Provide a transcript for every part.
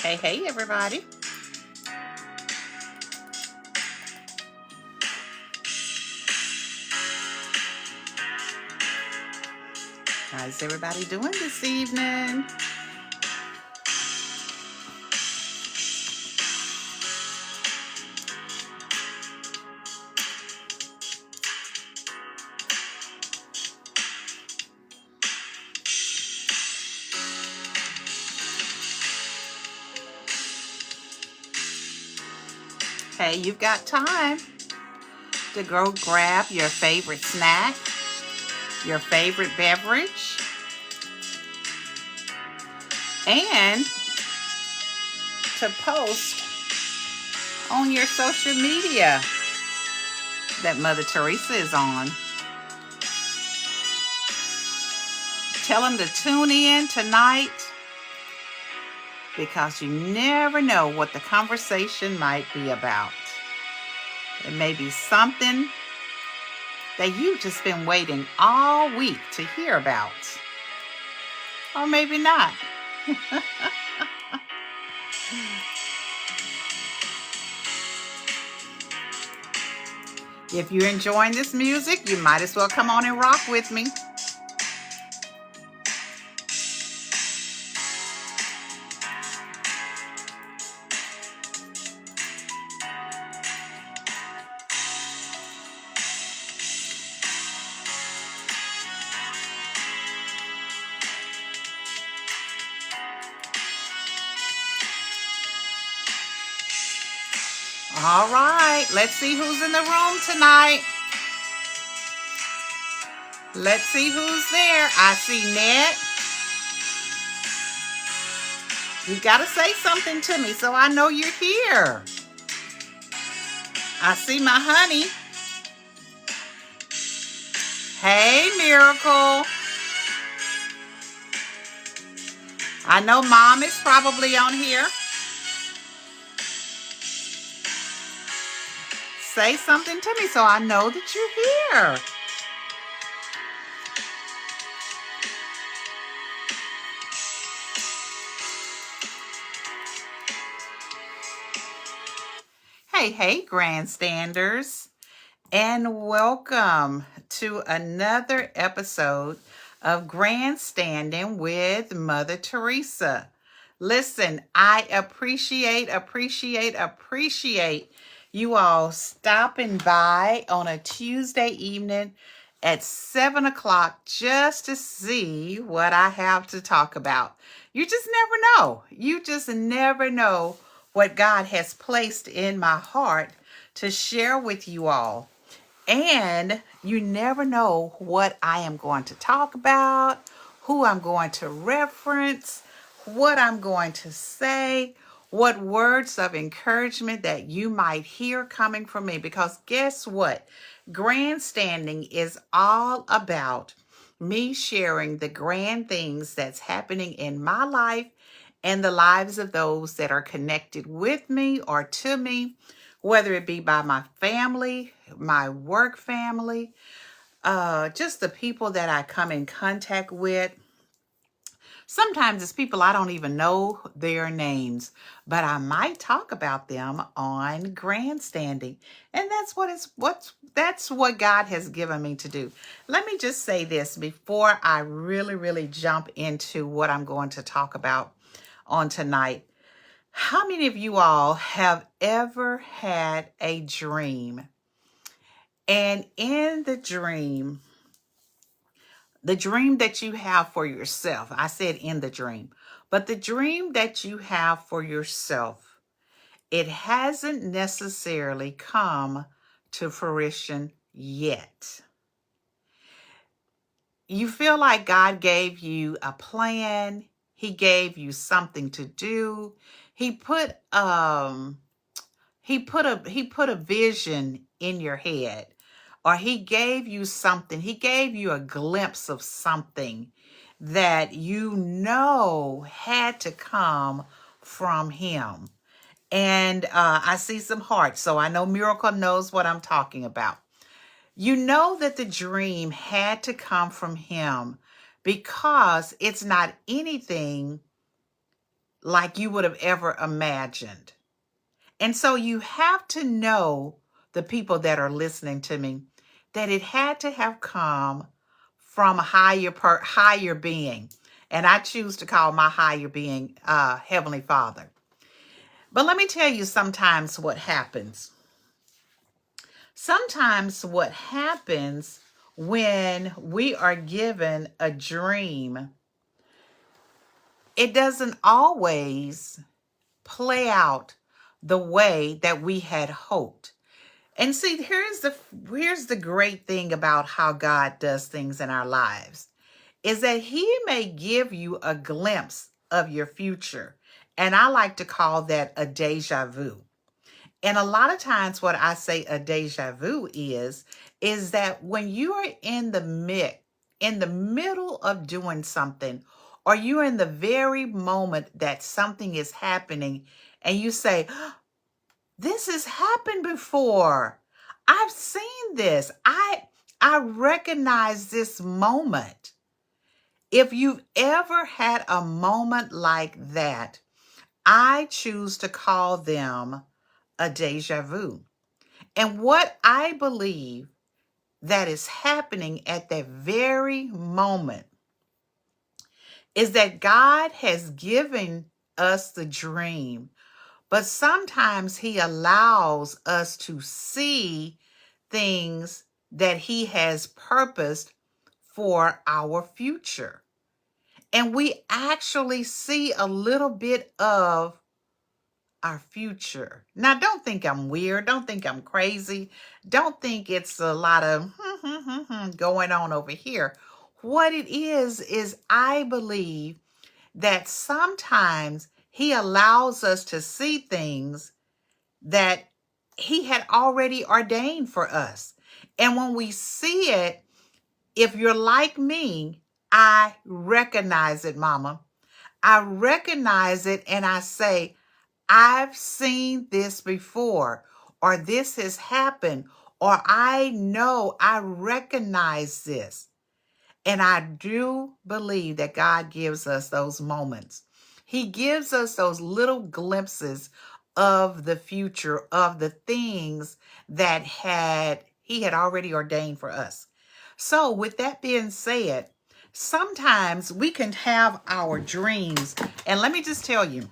Hey, everybody. How's everybody doing this evening? Hey, you've got time to go grab your favorite snack, your favorite beverage, and to post on your social media that Mother Theresa is on. Tell them to tune in tonight because you never know what the conversation might be about. It may be something that you've just been waiting all week to hear about. Or maybe not. If you're enjoying this music, you might as well come on and rock with me. All right, let's see who's in the room tonight. Let's see who's there. I see Ned. You got to say something to me so I know you're here. I see my honey. Hey, Miracle. I know Mom is probably on here. Say something to me so I know that you're here. Hey, grandstanders, and welcome to another episode of Grandstanding with Mother Theresa. Listen, I appreciate you all stopping by on a Tuesday evening at 7 o'clock just to see what I have to talk about. You just never know. You just never know what God has placed in my heart to share with you all. And you never know what I am going to talk about, who I'm going to reference, what I'm going to say, what words of encouragement that you might hear coming from me. Because guess what? Grandstanding is all about me sharing the grand things that's happening in my life and the lives of those that are connected with me or to me, whether it be by my family, my work family, just the people that I come in contact with. Sometimes it's people I don't even know their names, but I might talk about them on grandstanding. And that's what God has given me to do. Let me just say this before I really jump into what I'm going to talk about on tonight. How many of you all have ever had a dream? And in the dream that you have for yourself, I said in the dream, but the dream that you have for yourself, it hasn't necessarily come to fruition yet. You feel like God gave you a plan. He gave you something to do. He put a vision in your head, or he gave you something. He gave you a glimpse of something that you know had to come from him. And I see some hearts, so I know Miracle knows what I'm talking about. You know that the dream had to come from him because it's not anything like you would have ever imagined. And so you have to know, the people that are listening to me, that it had to have come from a higher being. And I choose to call my higher being Heavenly Father. But let me tell you sometimes what happens. Sometimes what happens when we are given a dream, it doesn't always play out the way that we had hoped. And see, here's the great thing about how God does things in our lives, is that he may give you a glimpse of your future. And I like to call that a deja vu. And a lot of times what I say a deja vu is that when you are in the middle of doing something, or you're in the very moment that something is happening, and you say, this has happened before. I've seen this. I recognize this moment. If you've ever had a moment like that, I choose to call them a deja vu. And what I believe that is happening at that very moment is that God has given us the dream, but sometimes he allows us to see things that he has purposed for our future. And we actually see a little bit of our future. Now, don't think I'm weird. Don't think I'm crazy. Don't think it's a lot of going on over here. What it is I believe that sometimes he allows us to see things that he had already ordained for us. And when we see it, if you're like me, I recognize it, Mama. I recognize it and I say, I've seen this before, or this has happened, or I know I recognize this. And I do believe that God gives us those moments. He gives us those little glimpses of the future, of the things that he had already ordained for us. So with that being said, sometimes we can have our dreams. And let me just tell you,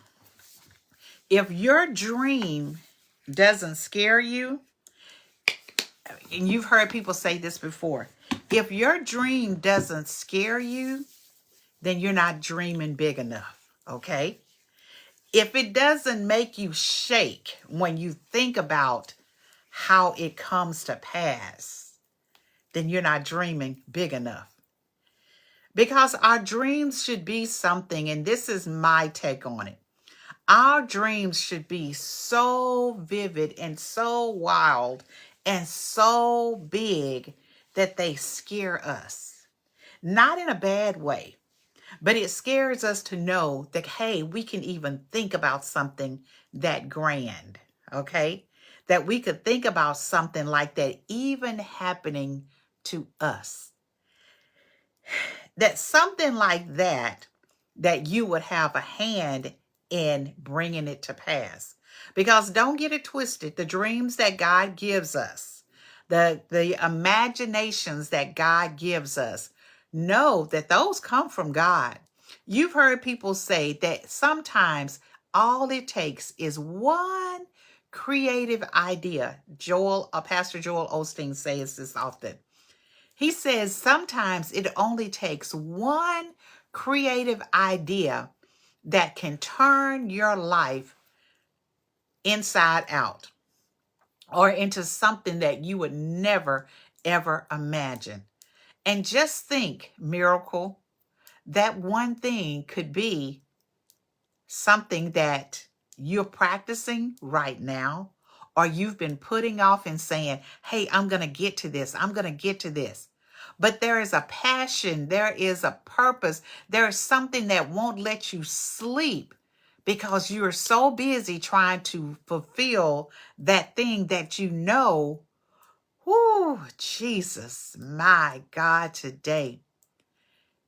if your dream doesn't scare you, and you've heard people say this before, if your dream doesn't scare you, then you're not dreaming big enough, okay? If it doesn't make you shake when you think about how it comes to pass, then you're not dreaming big enough. Because our dreams should be something, and this is my take on it. Our dreams should be so vivid and so wild and so big that they scare us. Not in a bad way, but it scares us to know that, hey, we can even think about something that grand, okay? That we could think about something like that even happening to us. That something like that you would have a hand in bringing it to pass. Because don't get it twisted, the dreams that God gives us, the imaginations that God gives us, know that those come from God. You've heard people say that sometimes all it takes is one creative idea. Pastor Joel Osteen says this often. He says sometimes it only takes one creative idea that can turn your life inside out or into something that you would never, ever imagine. And just think, miracle, that one thing could be something that you're practicing right now, or you've been putting off and saying, hey, I'm going to get to this. I'm going to get to this. But there is a passion. There is a purpose. There is something that won't let you sleep because you're so busy trying to fulfill that thing that you know. Whoo, Jesus, my God, today,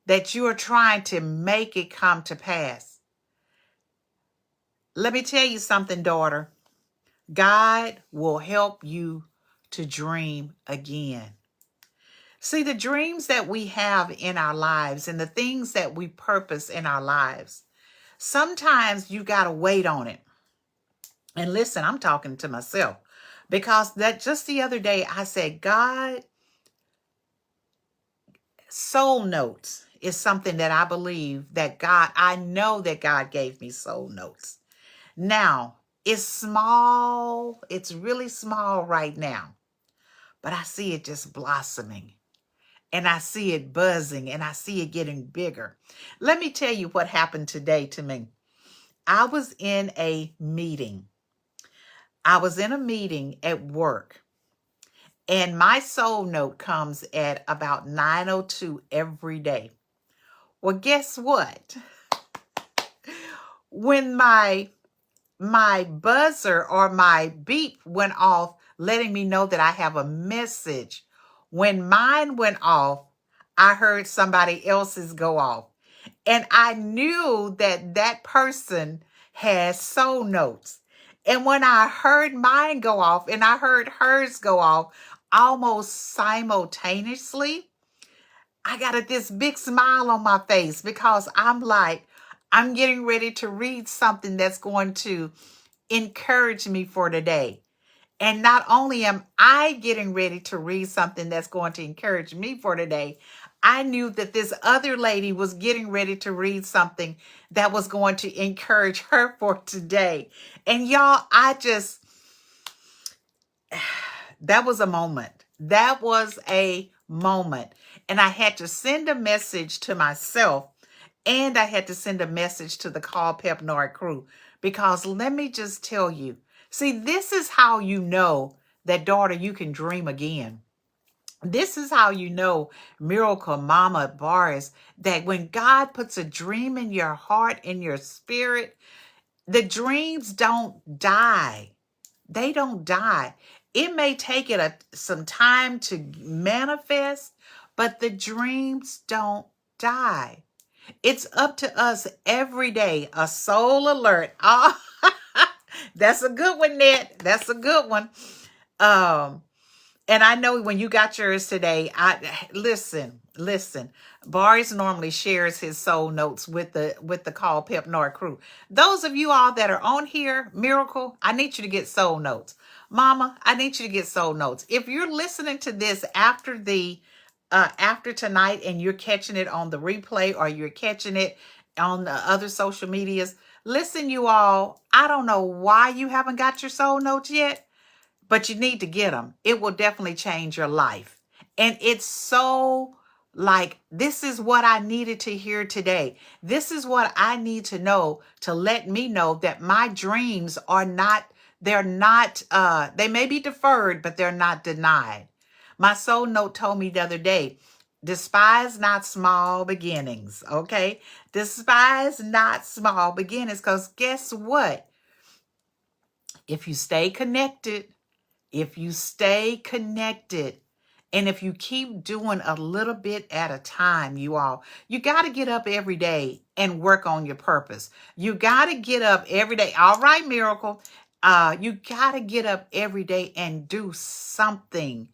that you are trying to make it come to pass. Let me tell you something, daughter. God will help you to dream again. See, the dreams that we have in our lives and the things that we purpose in our lives, sometimes you got to wait on it. And listen, I'm talking to myself because that just the other day I said, God, soul notes is something that I believe that I know that God gave me soul notes. Now, it's small, it's really small right now, but I see it just blossoming and I see it buzzing and I see it getting bigger. Let me tell you what happened today to me. I was in a meeting. I was in a meeting at work, and my soul note comes at about 9:02 every day. Well, guess what? When my buzzer or my beep went off, letting me know that I have a message, when mine went off, I heard somebody else's go off. And I knew that that person has soul notes. And when I heard mine go off and I heard hers go off almost simultaneously, I got this big smile on my face because I'm like, I'm getting ready to read something that's going to encourage me for today. And not only am I getting ready to read something that's going to encourage me for today, I knew that this other lady was getting ready to read something that was going to encourage her for today. And y'all, that was a moment. That was a moment. And I had to send a message to myself, and I had to send a message to the Call Pep Nord crew, because let me just tell you, see, this is how you know that, daughter, you can dream again. This is how you know, Miracle Mama Boris, that when God puts a dream in your heart, in your spirit, the dreams don't die. They don't die. It may take it some time to manifest, but the dreams don't die. It's up to us every day. A soul alert. Oh, that's a good one, Ned. That's a good one. Um, and I know when you got yours today, listen. Boris normally shares his soul notes with the Call Pep Nord crew. Those of you all that are on here, Miracle, I need you to get soul notes. Mama, I need you to get soul notes. If you're listening to this after tonight and you're catching it on the replay or you're catching it on the other social medias, listen, you all, I don't know why you haven't got your soul notes yet, but you need to get them. It will definitely change your life. And it's so like, this is what I needed to hear today. This is what I need to know to let me know that my dreams are not, they may be deferred, but they're not denied. My soul note told me the other day, despise not small beginnings, okay? Despise not small beginnings, because guess what? If you stay connected, if you stay connected, and if you keep doing a little bit at a time, you got to get up every day and work on your purpose. You got to get up every day. All right, Miracle. You got to get up every day and do something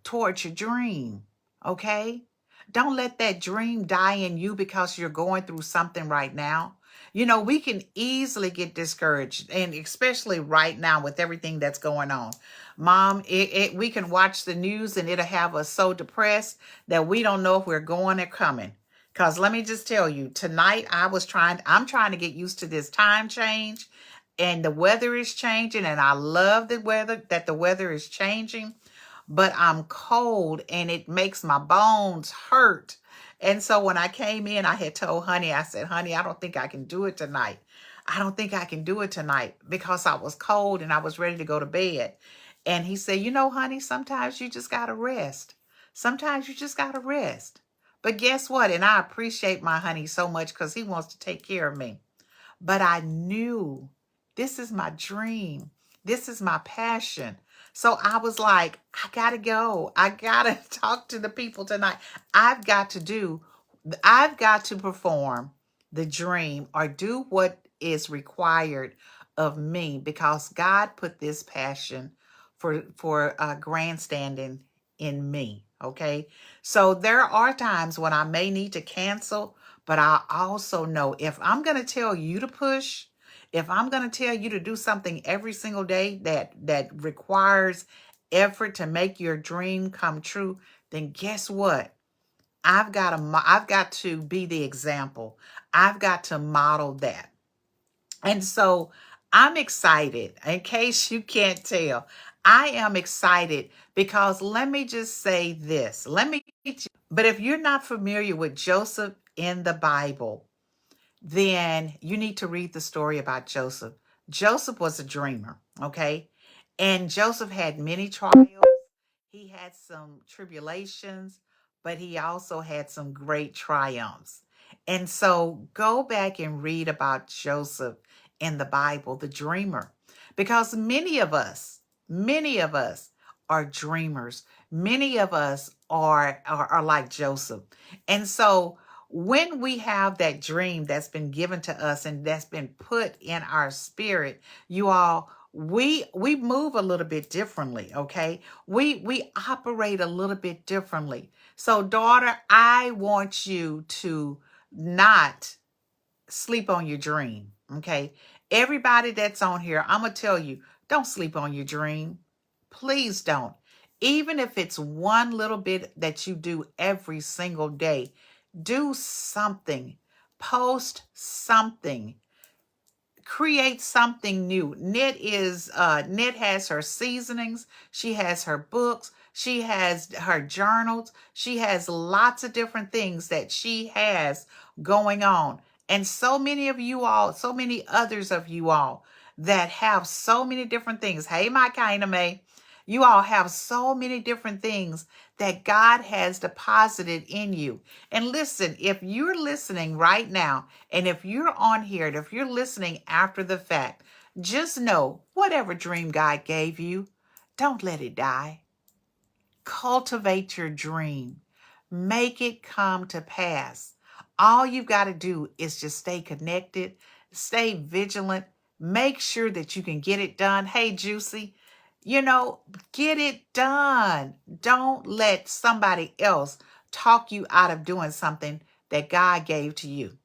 towards your dream. Okay? Don't let that dream die in you because you're going through something right now. You know, we can easily get discouraged, and especially right now with everything that's going on. Mom, we can watch the news and it'll have us so depressed that we don't know if we're going or coming. Because let me just tell you, tonight I'm trying to get used to this time change, and the weather is changing, and I love that the weather is changing, but I'm cold and it makes my bones hurt. And so when I came in, I had told Honey, I said, Honey, I don't think I can do it tonight. I don't think I can do it tonight because I was cold and I was ready to go to bed. And he said, you know, honey, sometimes you just got to rest. Sometimes you just got to rest. But guess what? And I appreciate my honey so much because he wants to take care of me. But I knew this is my dream. This is my passion. So I was like, I got to go. I got to talk to the people tonight. I've got to perform the dream or do what is required of me because God put this passion for grandstanding in me. Okay, so there are times when I may need to cancel, but I also know if I'm going to tell you to push, if I'm going to tell you to do something every single day that requires effort to make your dream come true, then guess what? I've got to be the example. I've got to model that. And so I'm excited. In case you can't tell, I am excited because let me just say this. But if you're not familiar with Joseph in the Bible, then you need to read the story about Joseph. Joseph was a dreamer, okay? And Joseph had many trials. He had some tribulations, but he also had some great triumphs. And so go back and read about Joseph in the Bible, the dreamer, because many of us are dreamers. Many of us are like Joseph. And so when we have that dream that's been given to us and that's been put in our spirit, you all, we move a little bit differently, okay? We operate a little bit differently. So daughter, I want you to not sleep on your dream, okay? Everybody that's on here, I'm going to tell you, don't sleep on your dream. Please don't. Even if it's one little bit that you do every single day, do something, post something, create something new. Knit has her seasonings, she has her books, she has her journals, she has lots of different things that she has going on. And so many of you all, so many others of you all that have so many different things. Hey, my kind of May, you all have so many different things that God has deposited in you. And listen, if you're listening right now, and if you're on here, and if you're listening after the fact, just know whatever dream God gave you, don't let it die. Cultivate your dream. Make it come to pass. All you've got to do is just stay connected, stay vigilant, make sure that you can get it done. Hey, Juicy, get it done. Don't let somebody else talk you out of doing something that God gave to you.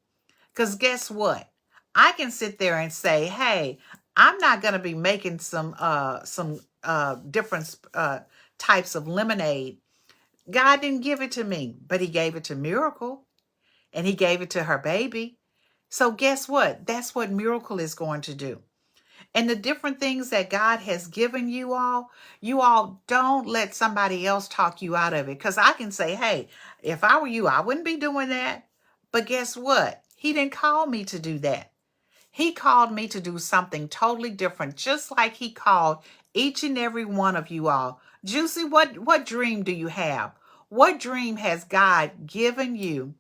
Because guess what? I can sit there and say, hey, I'm not going to be making some different types of lemonade. God didn't give it to me, but he gave it to Miracle and he gave it to her baby. So guess what? That's what Miracle is going to do. And the different things that God has given you all don't let somebody else talk you out of it. Because I can say, hey, if I were you, I wouldn't be doing that. But guess what? He didn't call me to do that. He called me to do something totally different, just like he called each and every one of you all. Juicy, what dream do you have? What dream has God given you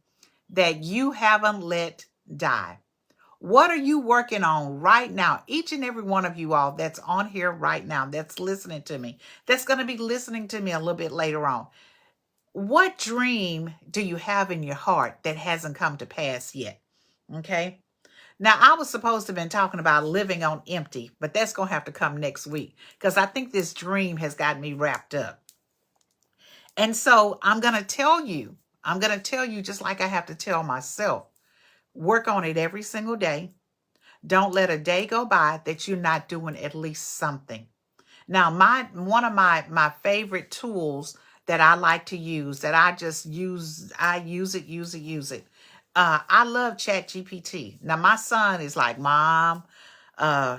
that you haven't let die? What are you working on right now? Each and every one of you all that's on here right now, that's listening to me, that's going to be listening to me a little bit later on. What dream do you have in your heart that hasn't come to pass yet? Okay. Now, I was supposed to have been talking about living on empty, but that's going to have to come next week because I think this dream has got me wrapped up. And so I'm going to tell you just like I have to tell myself, work on it every single day. Don't let a day go by that you're not doing at least something. Now, one of my favorite tools that I like to use, that I just use, I use it. I love ChatGPT. Now, my son is like, Mom,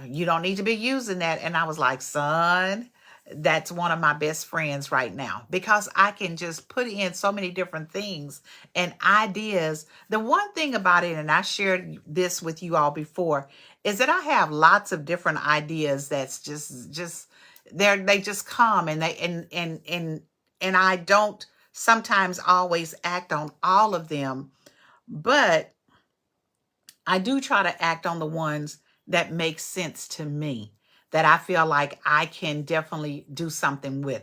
you don't need to be using that. And I was like, son, that's one of my best friends right now because I can just put in so many different things and ideas. The one thing about it, and I shared this with you all before, is that I have lots of different ideas that's just they just come and and I don't sometimes always act on all of them, but I do try to act on the ones that make sense to me, that I feel like I can definitely do something with.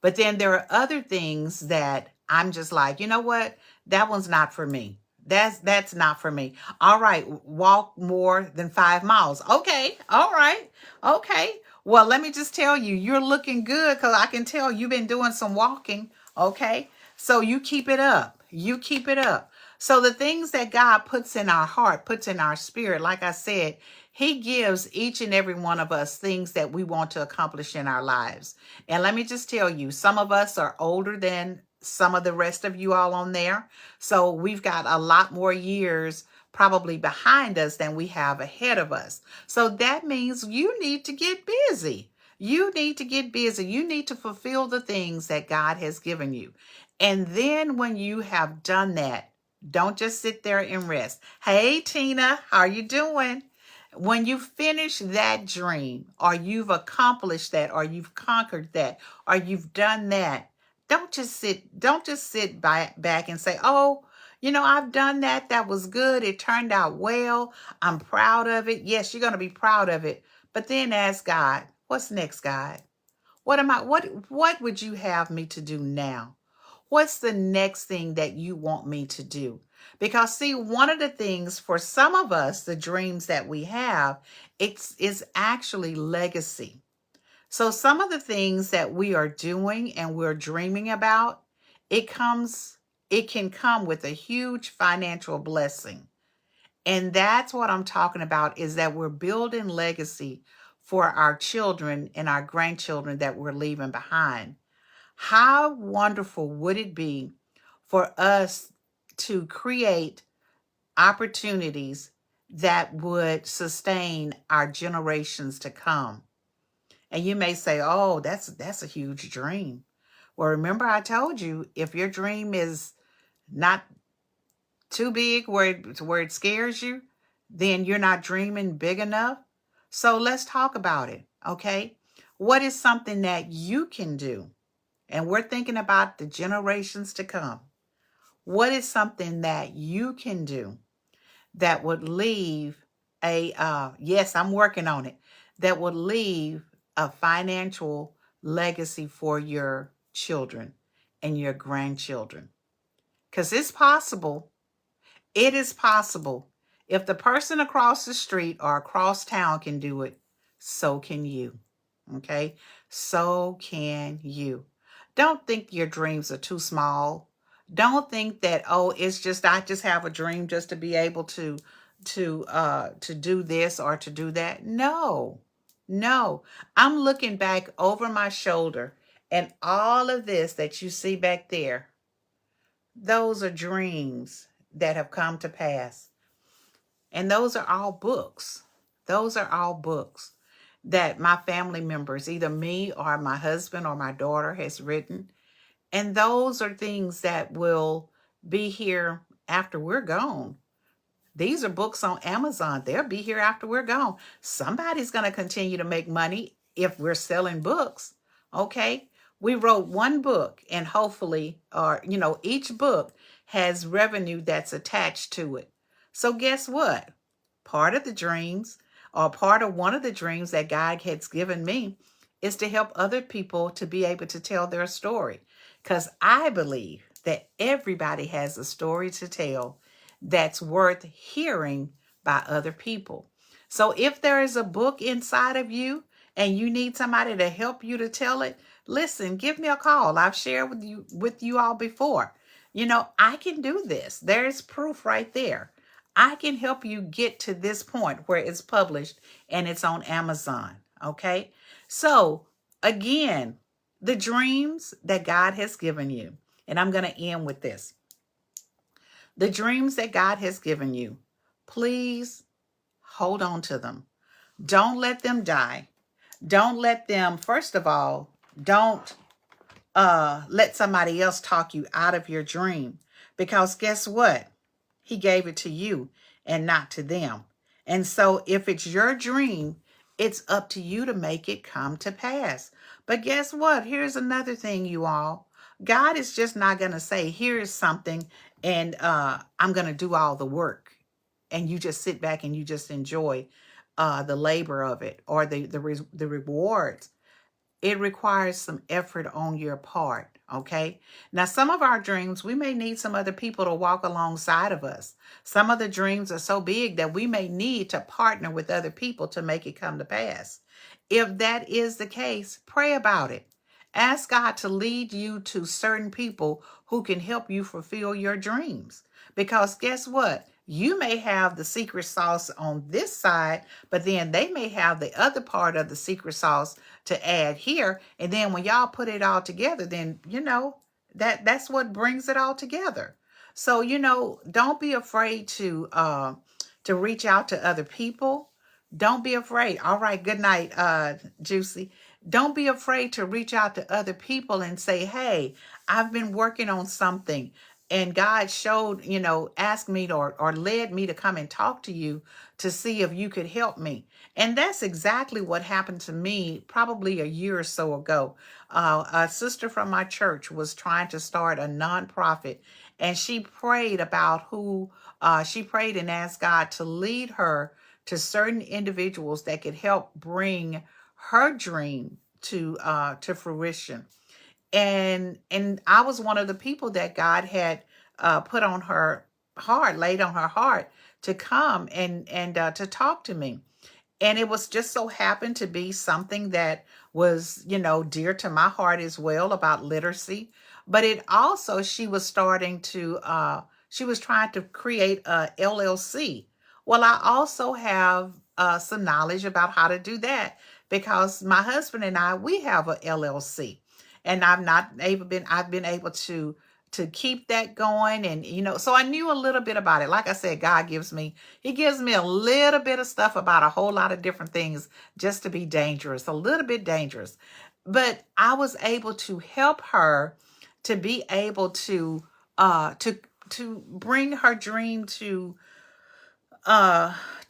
But then there are other things that I'm just like, you know what? That one's not for me. That's not for me. All right, walk more than 5 miles. Okay, all right, okay. Well, let me just tell you, you're looking good because I can tell you've been doing some walking. Okay, so you keep it up. You keep it up. So the things that God puts in our heart, puts in our spirit, like I said, He gives each and every one of us things that we want to accomplish in our lives. And let me just tell you, some of us are older than some of the rest of you all on there. So we've got a lot more years probably behind us than we have ahead of us. So that means you need to get busy. You need to get busy. You need to fulfill the things that God has given you. And then when you have done that, don't just sit there and rest. Hey, Tina, how are you doing? When you finish that dream, or you've accomplished that, or you've conquered that, or you've done that, don't just sit back and say, oh, I've done that. That was good. It turned out well. I'm proud of it. Yes, you're going to be proud of it. But then ask God, what's next, God? What would you have me to do now? What's the next thing that you want me to do? Because see, one of the things for some of us, the dreams that we have, is actually legacy. So some of the things that we are doing and we're dreaming about, it comes, it can come with a huge financial blessing. And that's what I'm talking about, is that we're building legacy for our children and our grandchildren that we're leaving behind. How wonderful would it be for us to create opportunities that would sustain our generations to come? And you may say, oh, that's a huge dream. Well, remember I told you, if your dream is not too big where it scares you, then you're not dreaming big enough. So let's talk about it, okay? What is something that you can do? And we're thinking about the generations to come. What is something that you can do that would leave yes, I'm working on it, that would leave a financial legacy for your children and your grandchildren? Because it's possible. It is possible. If the person across the street or across town can do it, so can you. Okay? So can you. Don't think your dreams are too small. Don't think that, oh, it's just I just have a dream just to be able to do this or to do that. No. No. I'm looking back over my shoulder, and all of this that you see back there, those are dreams that have come to pass. And those are all books. Those are all books that my family members, either me or my husband or my daughter, has written. And those are things that will be here after we're gone. These are books on Amazon. They'll be here after we're gone. Somebody's going to continue to make money if we're selling books. Okay? We wrote one book, and hopefully, or, each book has revenue that's attached to it. So guess what? Part of the dreams, or part of one of the dreams that God has given me, is to help other people to be able to tell their story. Because I believe that everybody has a story to tell that's worth hearing by other people. So if there is a book inside of you and you need somebody to help you to tell it, listen, give me a call. I've shared with you all before. I can do this. There's proof right there. I can help you get to this point where it's published and it's on Amazon. Okay? So again, the dreams that God has given you, and I'm going to end with this. The dreams that God has given you, please hold on to them. Don't let them die. Don't let them, first of all, don't let somebody else talk you out of your dream. Because guess what? He gave it to you and not to them. And so if it's your dream, it's up to you to make it come to pass. But guess what? Here's another thing, you all. God is just not going to say, here's something, and I'm going to do all the work. And you just sit back and you just enjoy the labor of it, or the rewards. It requires some effort on your part. Okay. Now, some of our dreams, we may need some other people to walk alongside of us. Some of the dreams are so big that we may need to partner with other people to make it come to pass. If that is the case, pray about it. Ask God to lead you to certain people who can help you fulfill your dreams. Because guess what? You may have the secret sauce on this side, but then they may have the other part of the secret sauce to add here. And then when y'all put it all together, then that's what brings it all together. So don't be afraid to reach out to other people. Don't be afraid. All right, good night, Juicy. Don't be afraid to reach out to other people and say, hey, I've been working on something. And God showed, asked me or led me to come and talk to you to see if you could help me. And that's exactly what happened to me probably a year or so ago. A sister from my church was trying to start a nonprofit, and she prayed about she prayed and asked God to lead her to certain individuals that could help bring her dream to fruition. And I was one of the people that God had put on her heart, laid on her heart to come and to talk to me. And it was just so happened to be something that was, dear to my heart as well, about literacy. But it also, she was trying to create a LLC. Well, I also have some knowledge about how to do that, because my husband and I, we have a LLC, and I've been able to keep that going. And so I knew a little bit about it. Like I said, he gives me a little bit of stuff about a whole lot of different things, just to be dangerous, a little bit dangerous. But I was able to help her to be able to bring her dream to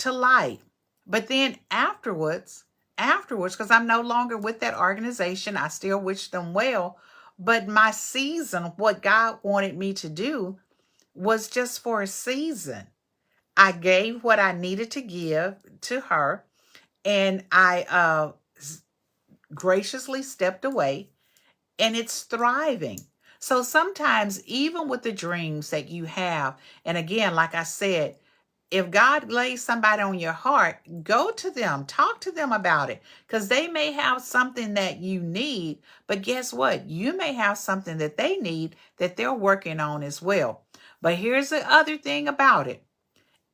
light. But then afterwards, because I'm no longer with that organization, I still wish them well. But my season, what God wanted me to do, was just for a season. I gave what I needed to give to her, and I graciously stepped away, and it's thriving. So sometimes, even with the dreams that you have, and again, like I said, if God lays somebody on your heart, go to them, talk to them about it, because they may have something that you need, but guess what? You may have something that they need that they're working on as well. But here's the other thing about it.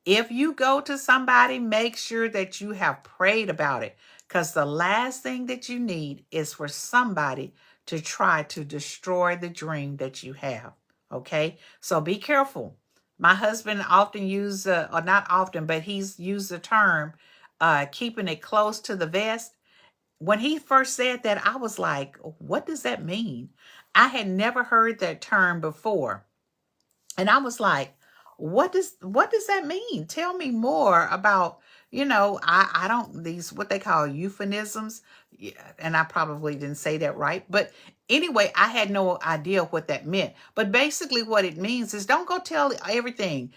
If you go to somebody, make sure that you have prayed about it, because the last thing that you need is for somebody to try to destroy the dream that you have. Okay? So be careful. My husband often or not often, but he's used the term keeping it close to the vest. When he first said that, I was like, what does that mean? I had never heard that term before. And I was like, what does that mean? Tell me more about, I don't, these, what they call euphemisms. Yeah, and I probably didn't say that right. But anyway, I had no idea what that meant. But basically what it means is, don't go tell everything.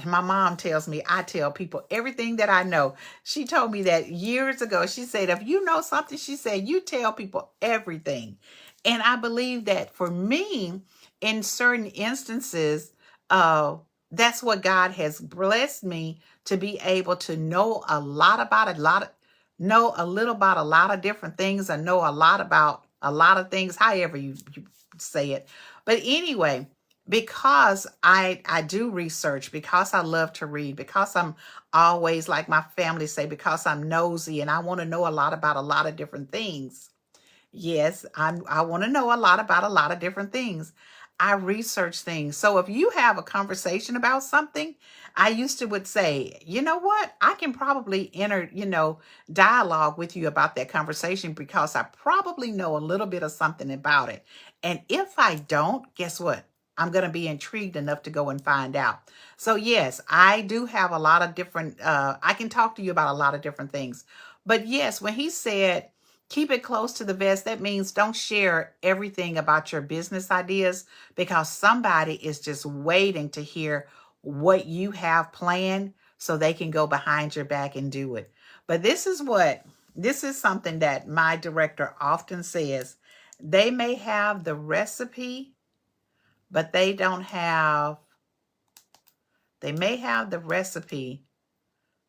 My mom tells me, I tell people everything that I know. She told me that years ago. She said, if you know something, she said, you tell people everything. And I believe that for me, in certain instances, that's what God has blessed me to be able to know a lot about know a little about a lot of different things, and know a lot about a lot of things, however you say it. But anyway, because I do research, because I love to read, because I'm always, like my family say, because I'm nosy and I want to know a lot about a lot of different things. Yes, I want to know a lot about a lot of different things. I research things. So if you have a conversation about something, I used to would say, you know what? I can probably enter, dialogue with you about that conversation, because I probably know a little bit of something about it. And if I don't, guess what? I'm going to be intrigued enough to go and find out. So yes, I do have a lot of different, I can talk to you about a lot of different things. But yes, when he said, keep it close to the vest, that means don't share everything about your business ideas, because somebody is just waiting to hear what you have planned so they can go behind your back and do it. But this is something that my director often says. They may have the recipe, but they may have the recipe,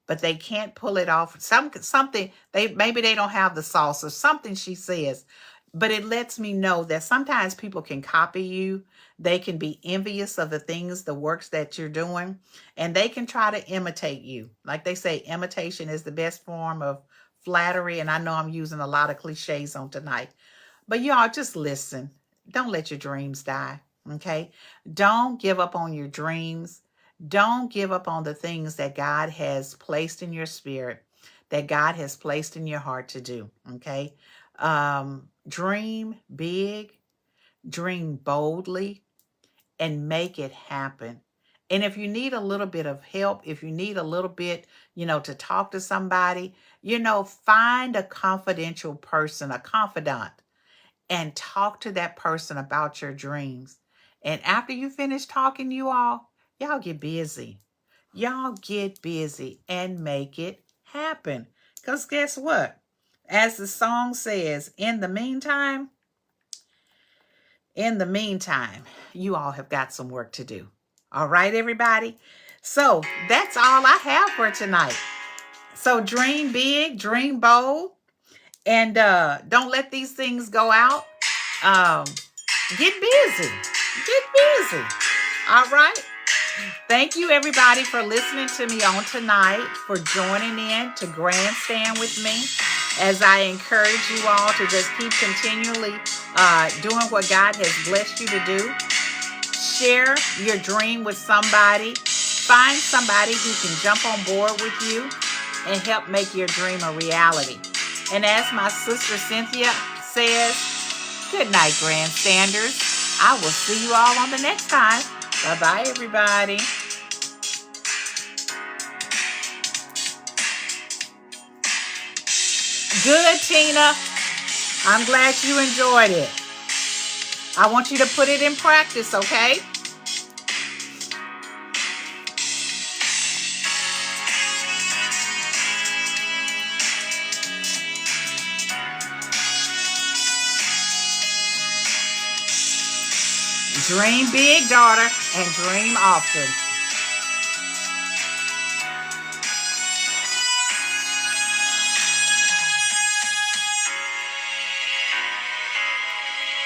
but they can't pull it off. Something maybe they don't have the sauce or something she says. But it lets me know that sometimes people can copy you. They can be envious of the works that you're doing, and they can try to imitate you. Like they say, imitation is the best form of flattery. And I know I'm using a lot of cliches on tonight, but y'all just listen. Don't let your dreams die. Okay. Don't give up on your dreams. Don't give up on the things that God has placed in your spirit, that God has placed in your heart to do. Okay. Dream big, dream boldly, and make it happen. And if you need a little bit of help, if you need a little bit, to talk to somebody, find a confidential person, a confidant, and talk to that person about your dreams. And after you finish talking, y'all get busy. Y'all get busy and make it happen. Because guess what? As the song says, in the meantime, you all have got some work to do. All right, everybody? So that's all I have for tonight. So dream big, dream bold, and don't let these things go out. Get busy. Get busy. All right? Thank you, everybody, for listening to me on tonight, for joining in to grandstand with me as I encourage you all to just keep continually doing what God has blessed you to do. Share your dream with somebody. Find somebody who can jump on board with you and help make your dream a reality. And as my sister Cynthia says, good night, grandstanders. I will see you all on the next time. Bye-bye, everybody. Good, Tina. I'm glad you enjoyed it. I want you to put it in practice, okay? Dream big, daughter, and dream often.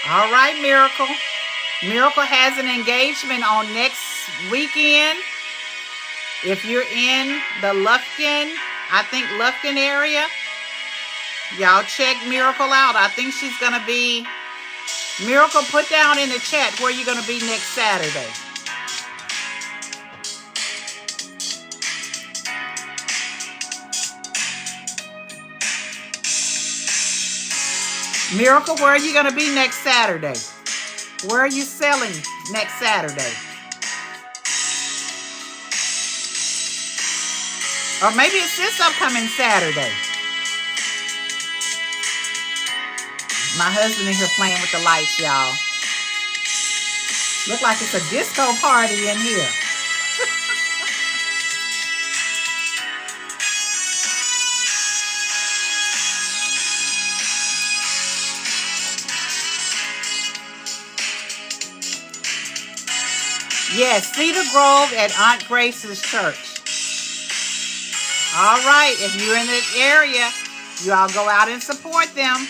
All right, Miracle. Miracle has an engagement on next weekend. If you're in the Lufkin area, y'all check Miracle out. I think she's going to be... Miracle, put down in the chat where you're going to be next Saturday. Miracle, where are you going to be next Saturday? Where are you selling next Saturday? Or maybe it's this upcoming Saturday. My husband in here playing with the lights, y'all. Look like it's a disco party in here. Yes, Cedar Grove at Aunt Grace's church. All right, if you're in the area, you all go out and support them.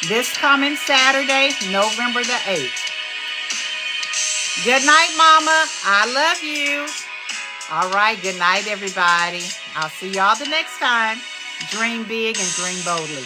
This coming Saturday, November the 8th. Good night, Mama. I love you. All right, good night, everybody. I'll see y'all the next time. Dream big and dream boldly.